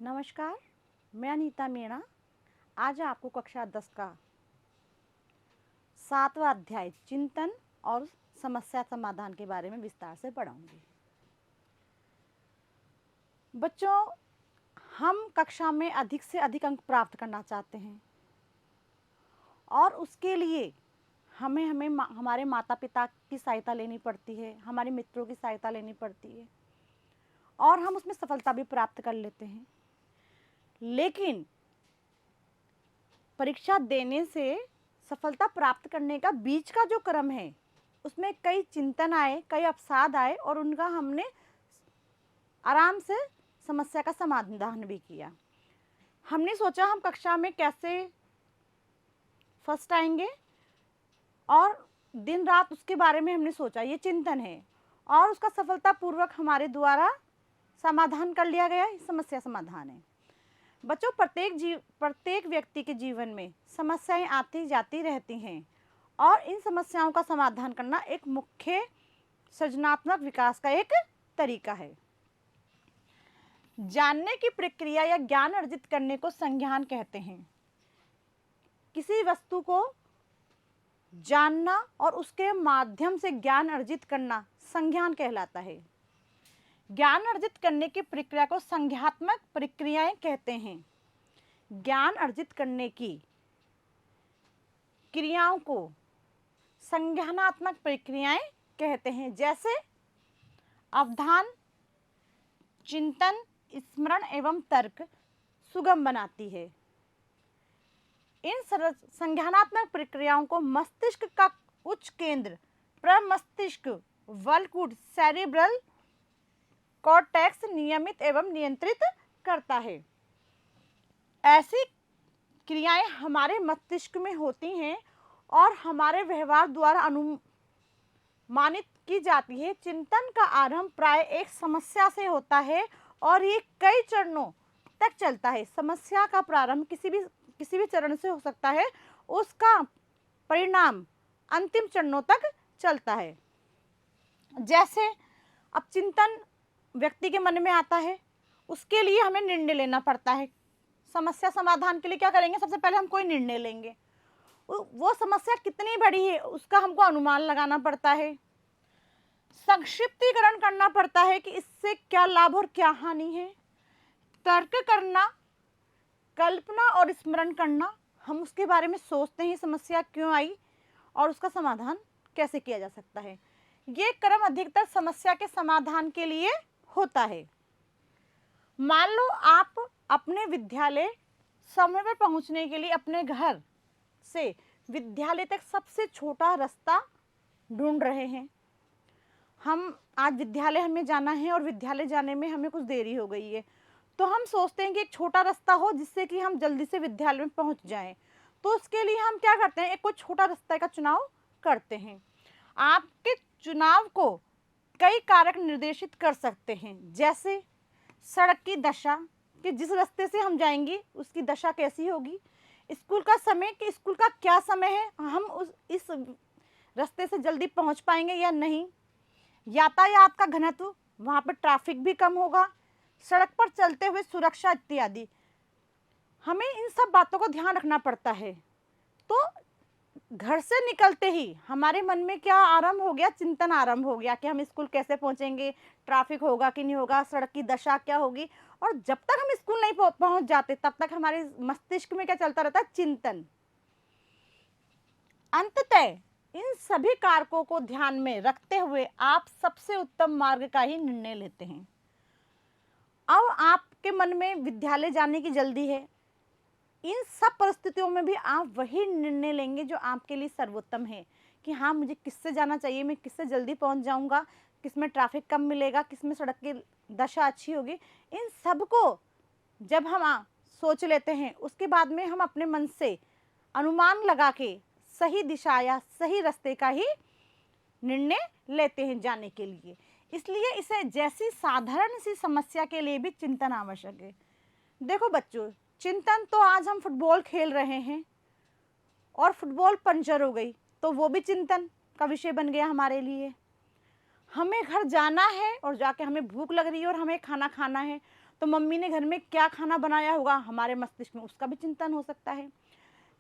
नमस्कार, मैं अनीता मीणा आज आपको कक्षा 10 का 7वां अध्याय चिंतन और समस्या समाधान के बारे में विस्तार से पढ़ाऊंगी। बच्चों, हम कक्षा में अधिक से अधिक अंक प्राप्त करना चाहते हैं और उसके लिए हमें हमारे माता पिता की सहायता लेनी पड़ती है, हमारे मित्रों की सहायता लेनी पड़ती है और हम उसमें सफलता भी प्राप्त कर लेते हैं। लेकिन परीक्षा देने से सफलता प्राप्त करने का बीच का जो क्रम है उसमें कई चिंतन आए, कई अवसाद आए और उनका हमने आराम से समस्या का समाधान भी किया। हमने सोचा हम कक्षा में कैसे फर्स्ट आएंगे और दिन रात उसके बारे में हमने सोचा, ये चिंतन है और उसका सफलतापूर्वक हमारे द्वारा समाधान कर लिया गया। समस्या समाधान है। बच्चों, प्रत्येक व्यक्ति के जीवन में समस्याएं आती जाती रहती हैं और इन समस्याओं का समाधान करना एक मुख्य सृजनात्मक विकास का एक तरीका है। जानने की प्रक्रिया या ज्ञान अर्जित करने को संज्ञान कहते हैं। किसी वस्तु को जानना और उसके माध्यम से ज्ञान अर्जित करना संज्ञान कहलाता है। ज्ञान अर्जित करने की प्रक्रिया को संज्ञानात्मक प्रक्रियाएं कहते हैं। ज्ञान अर्जित करने की क्रियाओं को संज्ञानात्मक प्रक्रियाएं कहते हैं, जैसे अवधान, चिंतन, स्मरण एवं तर्क सुगम बनाती है। इन संज्ञानात्मक प्रक्रियाओं को मस्तिष्क का उच्च केंद्र प्रमस्तिष्क वलकुट सेरिब्रल कॉर्टेक्स नियमित एवं नियंत्रित करता है। ऐसी क्रियाएं हमारे मस्तिष्क में होती हैं और हमारे व्यवहार द्वारा अनुमानित की जाती है। चिंतन का आरंभ प्राय एक समस्या से होता है और ये कई चरणों तक चलता है। समस्या का प्रारंभ किसी भी चरण से हो सकता है, उसका परिणाम अंतिम चरणों तक चलता है। जैसे अब चिंतन व्यक्ति के मन में आता है, उसके लिए हमें निर्णय लेना पड़ता है। समस्या समाधान के लिए क्या करेंगे? सबसे पहले हम कोई निर्णय लेंगे। वो समस्या कितनी बड़ी है उसका हमको अनुमान लगाना पड़ता है, संक्षिप्तीकरण करना पड़ता है कि इससे क्या लाभ और क्या हानि है, तर्क करना, कल्पना और स्मरण करना। हम उसके बारे में सोचते हैं समस्या क्यों आई और उसका समाधान कैसे किया जा सकता है। ये क्रम अधिकतर समस्या के समाधान के लिए होता है। मान लो आप अपने विद्यालय समय पर पहुंचने के लिए अपने घर से विद्यालय तक सबसे छोटा रास्ता ढूंढ रहे हैं। हम आज विद्यालय हमें जाना है और विद्यालय जाने में हमें कुछ देरी हो गई है, तो हम सोचते हैं कि एक छोटा रास्ता हो जिससे कि हम जल्दी से विद्यालय में पहुंच जाएं। तो उसके लिए हम क्या करते हैं? एक कोई छोटा रास्ते का चुनाव करते हैं। आपके चुनाव को कई कारक निर्देशित कर सकते हैं, जैसे सड़क की दशा कि जिस रास्ते से हम जाएंगे उसकी दशा कैसी होगी, स्कूल का समय कि स्कूल का क्या समय है, हम इस रास्ते से जल्दी पहुंच पाएंगे या नहीं, यातायात का घनत्व, वहाँ पर ट्रैफिक भी कम होगा, सड़क पर चलते हुए सुरक्षा इत्यादि। हमें इन सब बातों को ध्यान रखना पड़ता है। तो घर से निकलते ही हमारे मन में क्या आरंभ हो गया? चिंतन आरंभ हो गया कि हम स्कूल कैसे पहुंचेंगे, ट्रैफिक होगा कि नहीं होगा, सड़क की दशा क्या होगी। और जब तक हम स्कूल नहीं पहुंच जाते तब तक हमारे मस्तिष्क में क्या चलता रहता है? चिंतन। अंततः इन सभी कारकों को ध्यान में रखते हुए आप सबसे उत्तम मार्ग का ही निर्णय लेते हैं। अब आपके मन में विद्यालय जाने की जल्दी है, इन सब परिस्थितियों में भी आप वही निर्णय लेंगे जो आपके लिए सर्वोत्तम है कि हाँ, मुझे किससे जाना चाहिए, मैं किससे जल्दी पहुंच जाऊंगा, किसमें ट्रैफिक कम मिलेगा, किसमें सड़क की दशा अच्छी होगी। इन सब को जब हम सोच लेते हैं उसके बाद में हम अपने मन से अनुमान लगा के सही दिशा या सही रास्ते का ही निर्णय लेते हैं जाने के लिए। इसलिए इसे जैसी साधारण सी समस्या के लिए भी चिंतन आवश्यक है। देखो बच्चों, चिंतन तो आज हम फुटबॉल खेल रहे हैं और फुटबॉल पंचर हो गई तो वो भी चिंतन का विषय बन गया हमारे लिए। हमें घर जाना है और जाके हमें भूख लग रही है और हमें खाना खाना है तो मम्मी ने घर में क्या खाना बनाया होगा, हमारे मस्तिष्क में उसका भी चिंतन हो सकता है।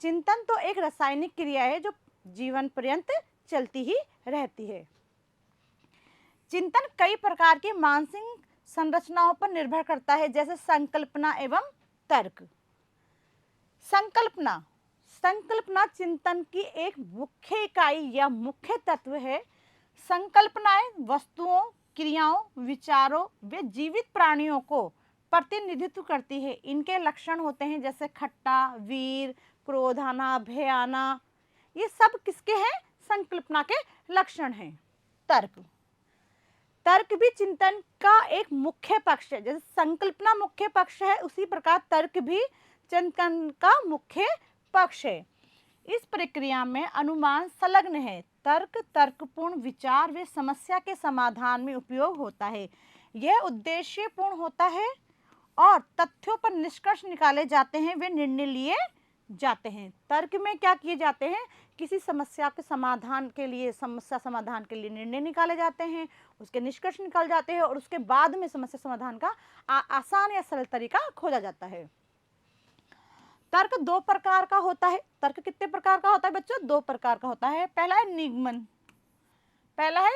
चिंतन तो एक रासायनिक क्रिया है जो जीवन पर्यंत चलती ही रहती है। चिंतन कई प्रकार की मानसिक संरचनाओं पर निर्भर करता है, जैसे संकल्पना एवं तर्क। संकल्पना संकल्पना चिंतन की एक मुख्य इकाई या मुख्य तत्व है। संकल्पनाएं वस्तुओं, क्रियाओं, विचारों व जीवित प्राणियों को प्रतिनिधित्व करती है। इनके लक्षण होते हैं जैसे खट्टा, वीर, क्रोध आना, भय आना, ये सब किसके हैं? संकल्पना के लक्षण हैं। तर्क तर्क भी चिंतन का एक मुख्य पक्ष है। जैसे संकल्पना मुख्य पक्ष है, उसी प्रकार तर्क भी चिंतन का मुख्य पक्ष है। इस प्रक्रिया में अनुमान संलग्न है। तर्क तर्कपूर्ण विचार व समस्या के समाधान में उपयोग होता है। यह उद्देश्यपूर्ण होता है और तथ्यों पर निष्कर्ष निकाले जाते हैं, वे निर्णय लिए जाते हैं। तर्क में क्या किए जाते हैं? किसी समस्या के समाधान के लिए, समस्या समाधान के लिए निर्णय निकाले जाते हैं, उसके निष्कर्ष निकल जाते हैं और उसके बाद में समस्या समाधान का आसान या सरल तरीका खोजा जाता है। तर्क दो प्रकार का होता है। तर्क कितने प्रकार का होता है बच्चों? दो प्रकार का होता है। पहला है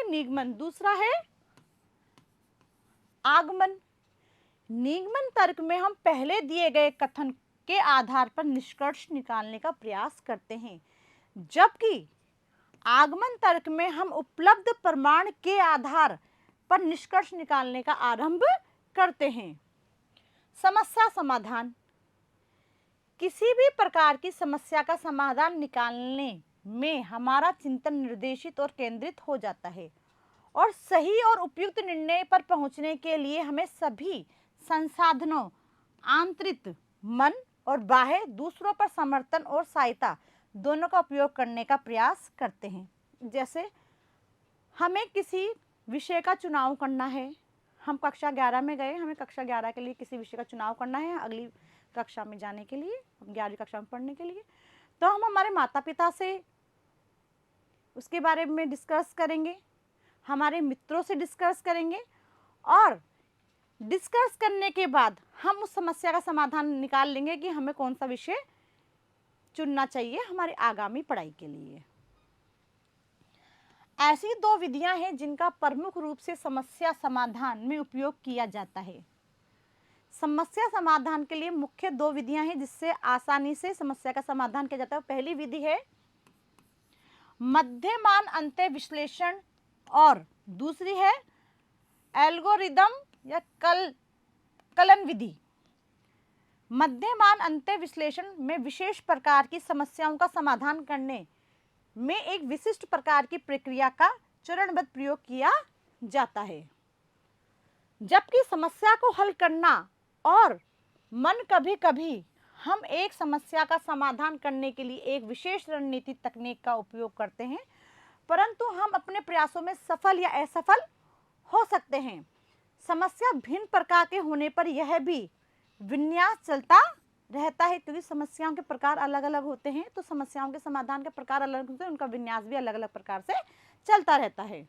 निगमन, दूसरा है आगमन। निगमन तर्क में हम पहले दिए गए कथन के आधार पर निष्कर्ष निकालने का प्रयास करते हैं, जबकि आगमन तर्क में हम उपलब्ध प्रमाण के आधार पर निष्कर्ष निकालने का आरंभ करते हैं। समस्या समाधान, किसी भी प्रकार की समस्या का समाधान निकालने में हमारा चिंतन निर्देशित और केंद्रित हो जाता है और सही और उपयुक्त निर्णय पर पहुंचने के लिए हमें सभी संसाधनों, आंतरिक मन और बाह्य दूसरों पर समर्थन और सहायता दोनों का उपयोग करने का प्रयास करते हैं। जैसे हमें किसी विषय का चुनाव करना है, हम कक्षा 11 में गए, हमें कक्षा 11 के लिए किसी विषय का चुनाव करना है अगली कक्षा में जाने के लिए, 11वीं कक्षा में पढ़ने के लिए, तो हम हमारे माता पिता से उसके बारे में डिस्कस करेंगे, हमारे मित्रों से डिस्कस करेंगे और डिस्कस करने के बाद हम उस समस्या का समाधान निकाल लेंगे कि हमें कौन सा विषय चुनना चाहिए हमारी आगामी पढ़ाई के लिए। ऐसी दो विधियां हैं जिनका प्रमुख रूप से समस्या समाधान में उपयोग किया जाता है। समस्या समाधान के लिए मुख्य दो विधियां हैं जिससे आसानी से समस्या का समाधान किया जाता है। पहली विधि है मध्यमान अंतर विश्लेषण और दूसरी है एल्गोरिदम या कलन विधि। मध्यमान अंतर विश्लेषण में विशेष प्रकार की समस्याओं का समाधान करने में एक विशिष्ट प्रकार की प्रक्रिया का चरणबद्ध प्रयोग किया जाता है, जबकि समस्या को हल करना और मन कभी कभी हम एक समस्या का समाधान करने के लिए एक विशेष रणनीतिक तकनीक का उपयोग करते हैं, परंतु हम अपने प्रयासों में सफल या असफल हो सकते हैं। समस्या भिन्न प्रकार के होने पर यह भी विन्यास चलता रहता है, क्योंकि समस्याओं के प्रकार अलग अलग होते हैं, तो समस्याओं के समाधान के प्रकार अलग होते हैं, उनका विन्यास भी अलग अलग प्रकार से चलता रहता है।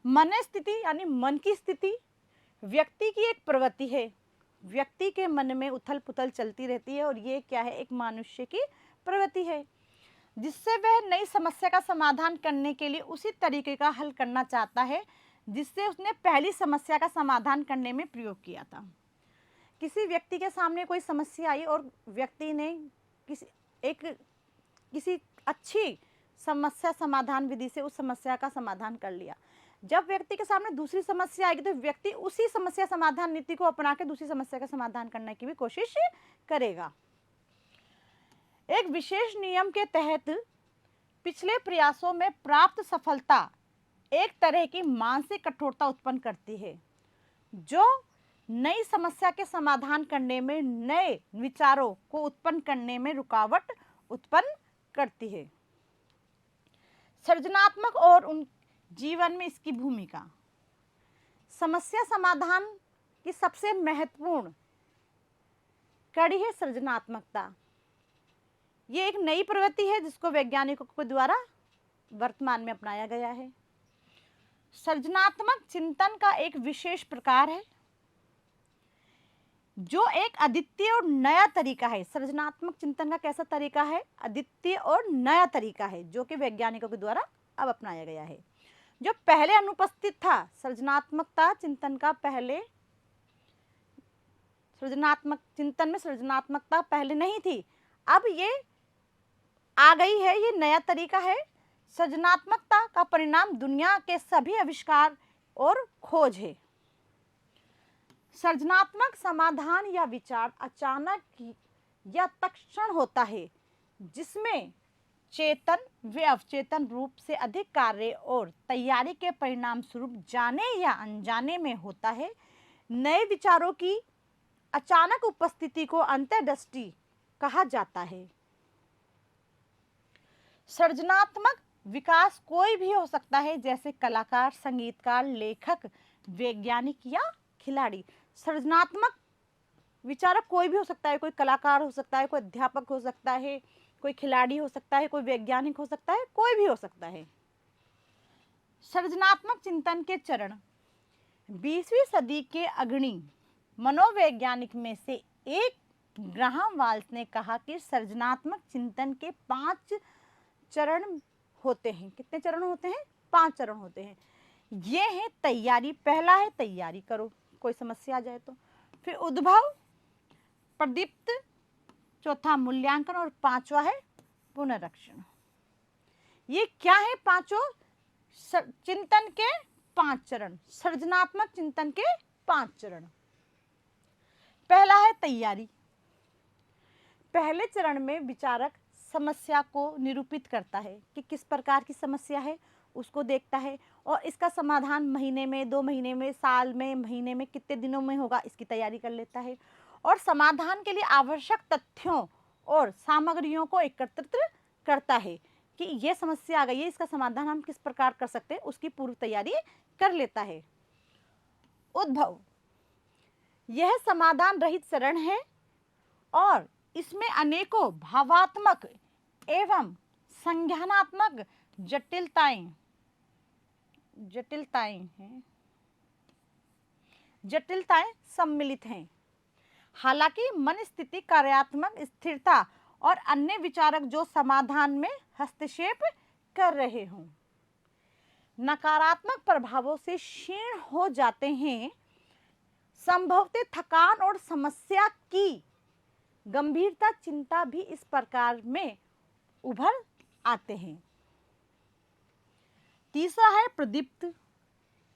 मन स्थिति यानी मन की स्थिति व्यक्ति की एक प्रवृत्ति है। व्यक्ति के मन में उथल पुथल चलती रहती है और ये क्या है? एक मनुष्य की प्रवृत्ति है, जिससे वह नई समस्या का समाधान करने के लिए उसी तरीके का हल करना चाहता है जिससे उसने पहली समस्या का समाधान करने में प्रयोग किया था। किसी व्यक्ति के सामने कोई समस्या आई और व्यक्ति ने किसी अच्छी समस्या समाधान विधि से उस समस्या का समाधान कर लिया। जब व्यक्ति के सामने दूसरी समस्या आएगी तो व्यक्ति उसी समस्या समाधान नीति को अपना के दूसरी समस्या का समाधान करने की भी कोशिश करेगा। एक विशेष नियम के तहत पिछले प्रयासों में प्राप्त सफलता एक तरह की मानसिक कठोरता उत्पन्न करती है, जो नई समस्या के समाधान करने में, नए विचारों को उत्पन्न करने में रुकावट उत्पन्न करती है। सृजनात्मक और उन जीवन में इसकी भूमिका। समस्या समाधान की सबसे महत्वपूर्ण कड़ी है सृजनात्मकता। ये एक नई प्रवृत्ति है जिसको वैज्ञानिकों के द्वारा वर्तमान में अपनाया गया है। सृजनात्मक चिंतन का एक विशेष प्रकार है जो एक अद्वितीय और नया तरीका है। सृजनात्मक चिंतन का कैसा तरीका है? अद्वितीय और नया तरीका है, जो कि वैज्ञानिकों के द्वारा अब अपनाया गया है। जो पहले अनुपस्थित था, सृजनात्मकता चिंतन का पहले, सृजनात्मक चिंतन में सृजनात्मकता पहले नहीं थी, अब ये आ गई है। ये नया तरीका है। सृजनात्मकता का परिणाम दुनिया के सभी आविष्कार और खोज है। सृजनात्मक समाधान या विचार अचानक या तत्क्षण होता है, जिसमें चेतन व अवचेतन रूप से अधिक कार्य और तैयारी के परिणाम स्वरूप जाने या अनजाने में होता है। नए विचारों की अचानक उपस्थिति को अंतर्दृष्टि कहा जाता है। सृजनात्मक विकास कोई भी हो सकता है, जैसे कलाकार, संगीतकार, लेखक, वैज्ञानिक या खिलाड़ी। सृजनात्मक विचारक कोई भी हो सकता है, कोई कलाकार हो सकता है, कोई अध्यापक हो सकता है, कोई खिलाड़ी हो सकता है, कोई वैज्ञानिक हो सकता है, कोई भी हो सकता है। सृजनात्मक चिंतन के चरण। 20वीं सदी के अग्रणी मनोवैज्ञानिक में से एक ग्राहम वाल्स ने कहा कि सृजनात्मक चिंतन के 5 चरण होते हैं। कितने चरण होते हैं? 5 चरण होते हैं। ये है तैयारी। पहला है तैयारी करो, कोई समस्या आ जाए तो। फिर उद्भव, प्रदीप्त, चौथा मूल्यांकन और 5वां है पुनरीक्षण। ये क्या है? पांचों चिंतन के 5 चरण, सृजनात्मक चिंतन के 5 चरण। पहला है तैयारी। पहले चरण में विचारक समस्या को निरूपित करता है कि किस प्रकार की समस्या है, उसको देखता है और इसका समाधान महीने में, 2 महीने में, साल में, महीने में, कितने दिनों में होगा, इसकी तैयारी कर लेता है और समाधान के लिए आवश्यक तथ्यों और सामग्रियों को एकत्रित करता है कि ये समस्या आ गई है, इसका समाधान हम किस प्रकार कर सकते हैं, उसकी पूर्व तैयारी कर लेता है। उद्भव, यह समाधान रहित चरण है और इसमें अनेकों भावात्मक एवं संज्ञानात्मक जटिलताएं सम्मिलित हैं। हालांकि मन स्थिति, कार्यात्मक स्थिरता और अन्य विचारक जो समाधान में हस्तक्षेप कर रहे हों, नकारात्मक प्रभावों से क्षीण हो जाते हैं। संभवतः थकान और समस्या की गंभीरता, चिंता भी इस प्रकार में उभर आते हैं। तीसरा है प्रदीप्त।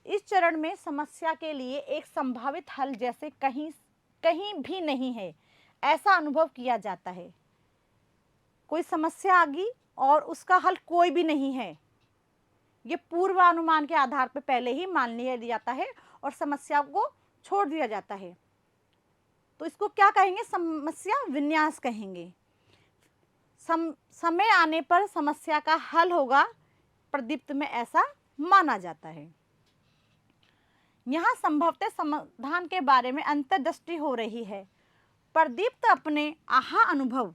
इस चरण में समस्या के लिए एक संभावित हल जैसे कहीं भी नहीं है, ऐसा अनुभव किया जाता है। कोई समस्या आ गई और उसका हल कोई भी नहीं है, ये पूर्वानुमान के आधार पर पहले ही मान लिया जाता है और समस्या को छोड़ दिया जाता है। तो इसको क्या कहेंगे? समस्या विन्यास कहेंगे। समय आने पर समस्या का हल होगा, प्रदीप्त में ऐसा माना जाता है। यहाँ संभवतः समाधान के बारे में अंतर्दृष्टि हो रही है। प्रदीप्त अपने आहा अनुभव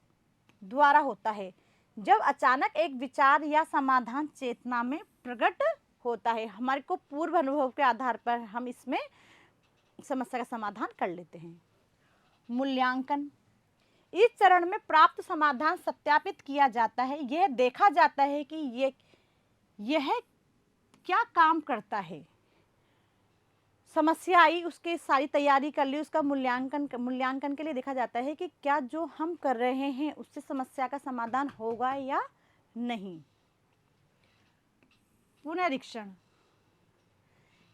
द्वारा होता है, जब अचानक एक विचार या समाधान चेतना में प्रकट होता है। हमारे को पूर्व अनुभव के आधार पर हम इसमें समस्या का समाधान कर लेते हैं। मूल्यांकन, इस चरण में प्राप्त समाधान सत्यापित किया जाता है। यह देखा जाता है कि यह क्या काम करता है। समस्या आई, उसकी सारी तैयारी कर ली, उसका मूल्यांकन के लिए देखा जाता है कि क्या जो हम कर रहे हैं उससे समस्या का समाधान होगा या नहीं। पुनरीक्षण,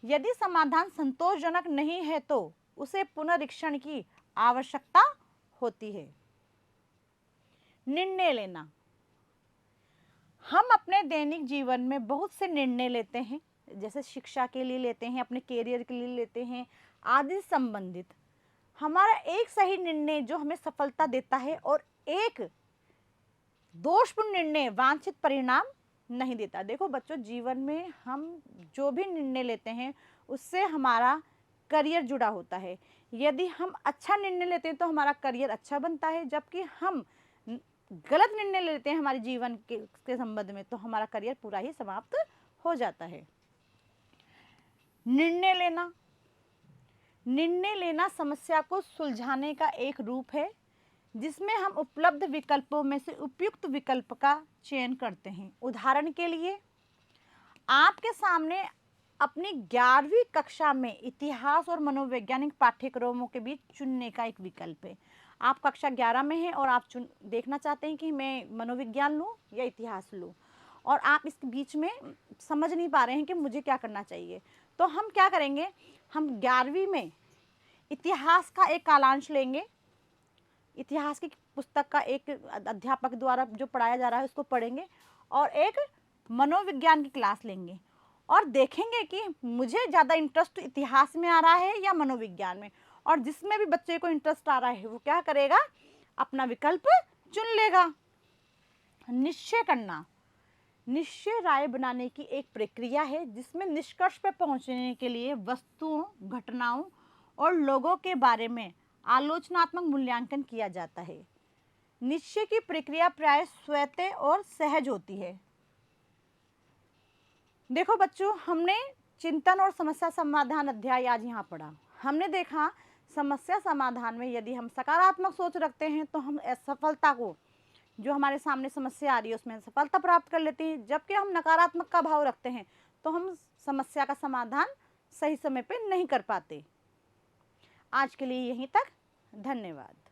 यदि समाधान संतोषजनक नहीं है तो उसे पुनरीक्षण की आवश्यकता होती है। निर्णय लेना, हम अपने दैनिक जीवन में बहुत से निर्णय लेते हैं, जैसे शिक्षा के लिए लेते हैं, अपने कैरियर के लिए लेते हैं आदि संबंधित। हमारा एक सही निर्णय जो हमें सफलता देता है और एक दोषपूर्ण निर्णय वांछित परिणाम नहीं देता। देखो बच्चों, जीवन में हम जो भी निर्णय लेते हैं उससे हमारा करियर जुड़ा होता है। यदि हम अच्छा निर्णय लेते हैं तो हमारा करियर अच्छा बनता है, जबकि हम गलत निर्णय लेते हैं हमारे जीवन के संबंध में तो हमारा करियर पूरा ही समाप्त हो जाता है। निर्णय लेना, निर्णय लेना समस्या को सुलझाने का एक रूप है जिसमें हम उपलब्ध विकल्पों में से उपयुक्त विकल्प का चयन करते हैं। उदाहरण के लिए, आपके सामने अपनी 11वीं कक्षा में इतिहास और मनोवैज्ञानिक पाठ्यक्रमों के बीच चुनने का एक विकल्प है। आप कक्षा 11 में हैं और आप देखना चाहते हैं कि मैं मनोविज्ञान लूँ या इतिहास लूँ, और आप इस बीच में समझ नहीं पा रहे हैं कि मुझे क्या करना चाहिए। तो हम क्या करेंगे, हम 11वीं में इतिहास का एक कालांश लेंगे, इतिहास की पुस्तक का एक अध्यापक द्वारा जो पढ़ाया जा रहा है उसको पढ़ेंगे, और एक मनोविज्ञान की क्लास लेंगे और देखेंगे कि मुझे ज़्यादा इंटरेस्ट इतिहास में आ रहा है या मनोविज्ञान में। और जिसमें भी बच्चे को इंटरेस्ट आ रहा है वो क्या करेगा, अपना विकल्प चुन लेगा। निश्चय करना, निश्चय राय बनाने की एक प्रक्रिया है जिसमें निष्कर्ष पर पहुंचने के लिए वस्तुओं, घटनाओं और लोगों के बारे में आलोचनात्मक मूल्यांकन किया जाता है। निश्चय की प्रक्रिया प्राय स्वतः और सहज होती है। देखो बच्चों, हमने चिंतन और समस्या समाधान अध्याय आज यहाँ पढ़ा। हमने देखा समस्या समाधान में यदि हम सकारात्मक सोच रखते हैं तो हम असफलता को, जो हमारे सामने समस्या आ रही है उसमें सफलता प्राप्त कर लेते हैं, जबकि हम नकारात्मक का भाव रखते हैं तो हम समस्या का समाधान सही समय पे नहीं कर पाते। आज के लिए यहीं तक, धन्यवाद।